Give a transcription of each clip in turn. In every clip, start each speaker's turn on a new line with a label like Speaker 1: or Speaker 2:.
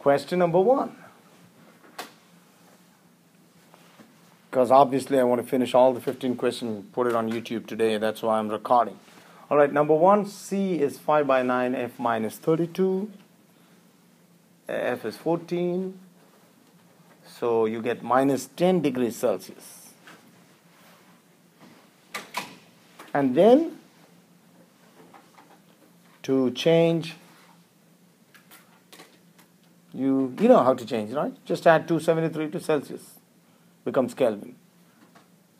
Speaker 1: question number 1. Because obviously I want to finish all the 15 questions and put it on YouTube today. That's why I'm recording. All right, number 1, C is 5 by 9, F minus 32. F is 14. So you get minus 10 degrees Celsius. And then to change, you know how to change, right? Just add 273 to Celsius. Becomes Kelvin.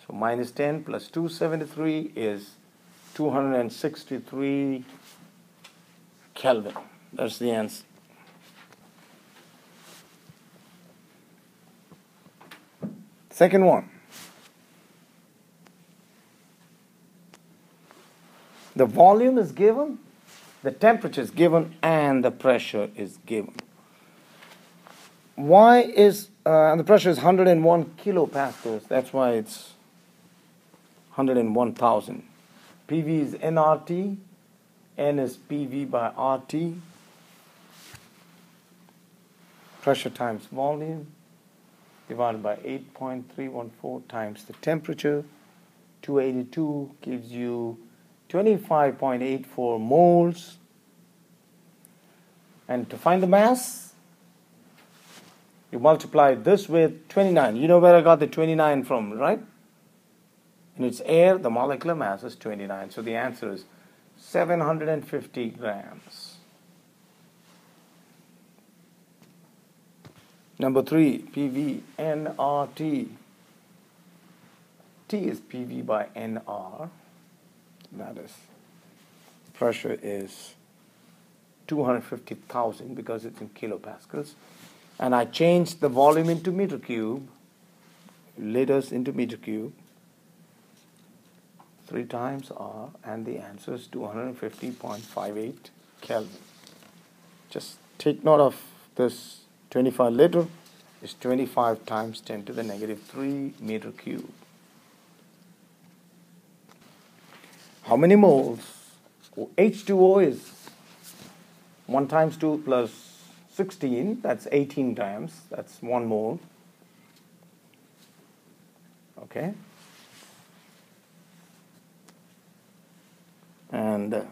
Speaker 1: So minus 10 plus 273 is 263 Kelvin. That's the answer. Second one. The volume is given, the temperature is given, and the pressure is given. Why is and the pressure is 101 kilopascals. That's why it's 101,000. PV is nRT. N is PV by RT. Pressure times volume divided by 8.314 times the temperature. 282 gives you 25.84 moles. And to find the mass, you multiply this with 29. You know where I got the 29 from, right? In its air, the molecular mass is 29. So the answer is 750 grams. Number 3, PV, nRT. T is PV by nR. That is, pressure is 250,000 because it's in kilopascals. And I changed the volume into meter cube, liters into meter cube, 3 times R, and the answer is 250.58 Kelvin. Just take note of this 25 liter is 25 times 10 to the negative 3 meter cube. How many moles? H2O is 1 times 2 plus 16, that's 18 grams, that's 1 mole. Okay. And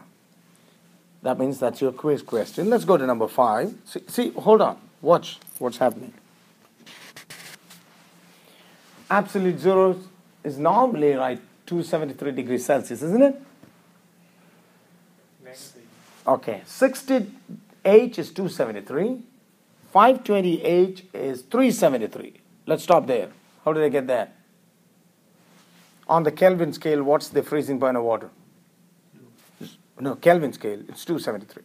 Speaker 1: that means that's your quiz question. Let's go to number 5. See, hold on. Watch what's happening. Absolute zero is normally, right, 273 degrees Celsius, isn't it? Okay. 60H is 273. 520H is 373. Let's stop there. How did I get that? On the Kelvin scale, what's the freezing point of water? No, Kelvin scale, it's 273.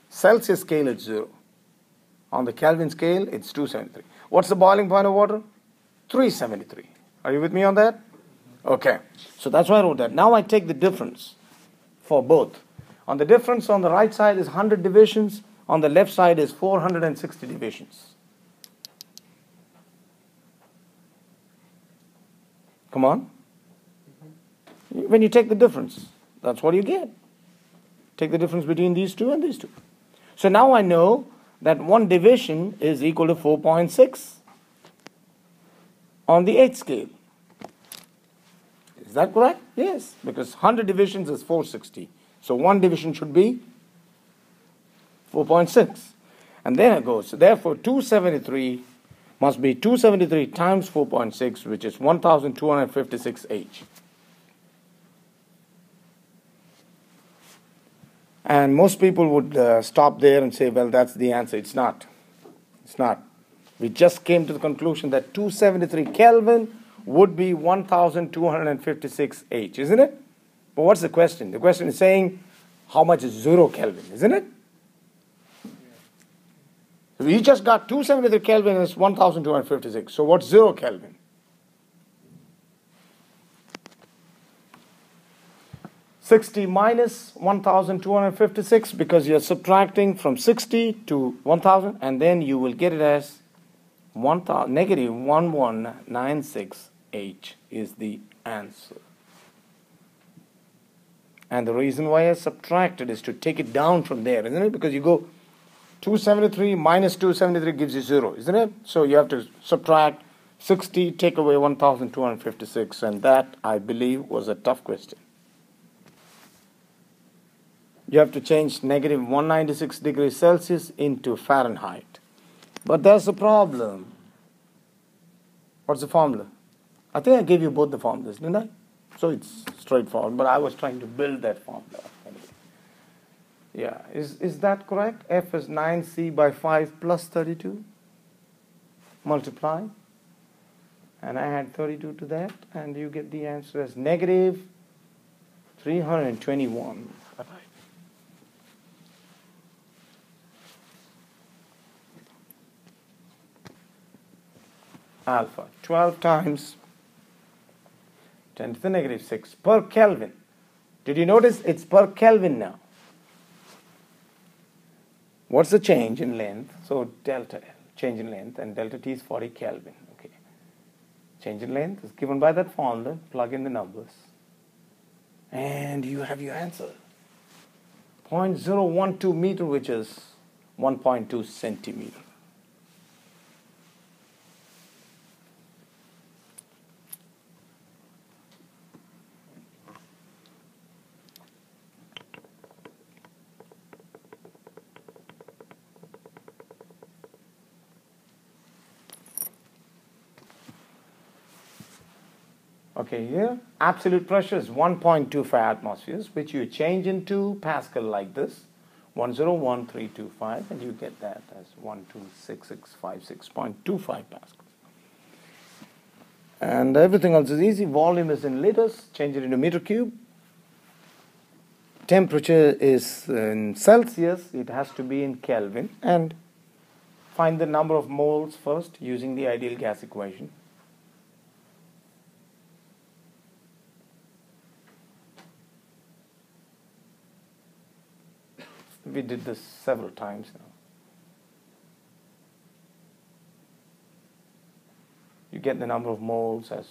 Speaker 1: Celsius scale, it's 0. On the Kelvin scale, it's 273. What's the boiling point of water? 373. Are you with me on that? Okay. So that's why I wrote that. Now I take the difference for both. On the difference on the right side is 100 divisions. On the left side is 460 divisions. Come on. When you take the difference, that's what you get. Take the difference between these two and these two. So now I know that 1 division is equal to 4.6 on the H scale. Is that correct? Yes, because 100 divisions is 460. So 1 division should be 4.6. And then it goes. So therefore, 273 must be 273 times 4.6, which is 1,256 H. And most people would stop there and say, well, that's the answer. It's not. It's not. We just came to the conclusion that 273 Kelvin would be 1,256 H, isn't it? But what's the question? The question is saying, how much is 0 Kelvin, isn't it? So we just got 273 Kelvin is 1,256. So what's 0 Kelvin? $60 minus 1,256, because you're subtracting from 60 to 1,000, and then you will get it as negative 1196 H is the answer. And the reason why I subtracted is to take it down from there, isn't it? Because you go 273 minus 273 gives you 0, isn't it? So you have to subtract 60, take away 1256, and that, I believe, was a tough question. You have to change negative 196 degrees Celsius into Fahrenheit. But there's a problem. What's the formula? I think I gave you both the formulas, didn't I? So it's straightforward, but I was trying to build that formula. Yeah, is that correct? F is 9c by 5 plus 32. Multiply. And I add 32 to that, and you get the answer as negative 321. Alpha, 12 times 10 to the negative 6 per Kelvin. Did you notice it's per Kelvin now? What's the change in length? So delta L, change in length, and delta T is 40 Kelvin. Okay. Change in length is given by that formula. Plug in the numbers, and you have your answer. 0.012 meter, which is 1.2 centimeter. Okay, here absolute pressure is 1.25 atmospheres, which you change into Pascal like this, 101325, and you get that as 126656.25 Pascals. And everything else is easy. Volume is in liters, change it into meter cube. Temperature is in Celsius, it has to be in Kelvin. And find the number of moles first using the ideal gas equation. We did this several times now. You get the number of moles as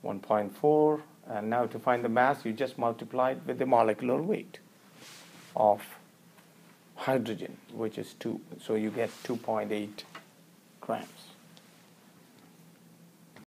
Speaker 1: 1.4, and now to find the mass, you just multiply it with the molecular weight of hydrogen, which is 2. So you get 2.8 grams.